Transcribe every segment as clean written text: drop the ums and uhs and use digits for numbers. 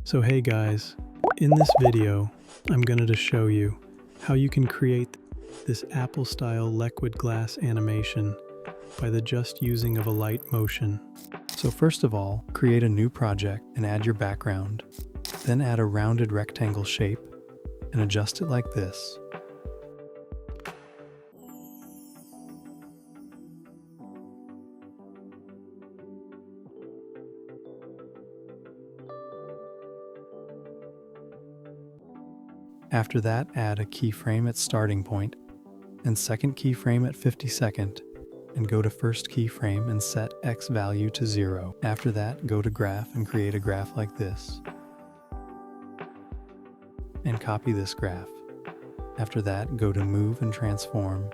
So hey guys, in this video, I'm going to show you how you can create this Apple-style liquid glass animation by the just using of Alight motion. So first of all, create a new project and add your background. Then add a rounded rectangle shape and adjust it like this. After that, add a keyframe at starting point and second keyframe at 52nd, and go to first keyframe and set X value to 0. After that, go to graph and create a graph like this. And copy this graph. After that, go to move and transform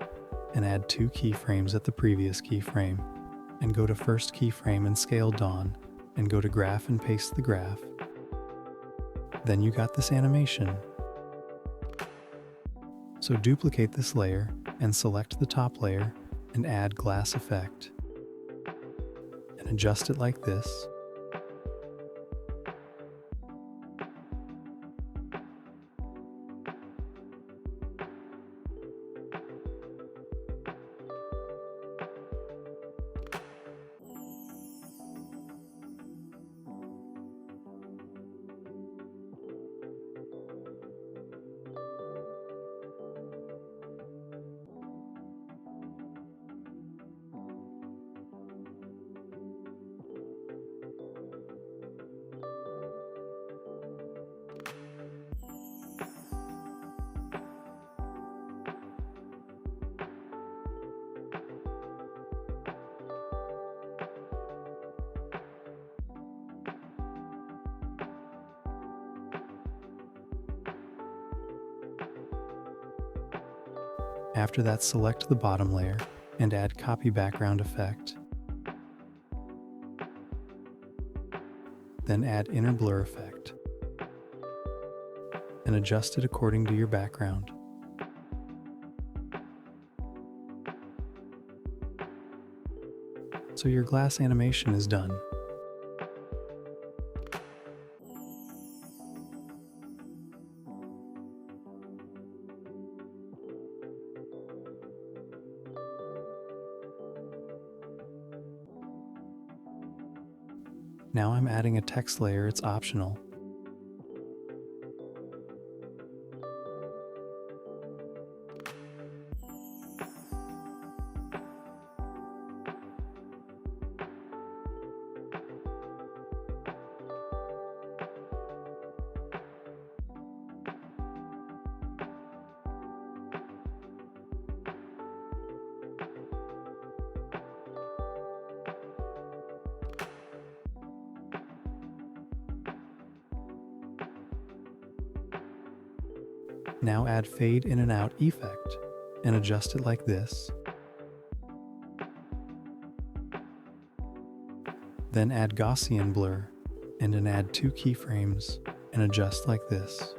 and add 2 keyframes at the previous keyframe, and go to first keyframe and scale down and go to graph and paste the graph. Then you got this animation. So duplicate this layer and select the top layer and add glass effect and adjust it like this. After that, select the bottom layer and add copy background effect. Then add inner blur effect and adjust it according to your background. So your glass animation is done. Now I'm adding a text layer, it's optional. Now add fade in and out effect and adjust it like this. Then add Gaussian blur and then add 2 keyframes and adjust like this.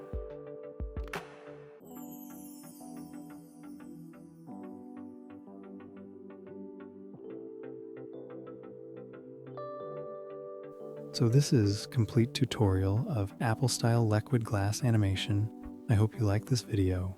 So this is complete tutorial of Apple-style liquid glass animation. I hope you like this video.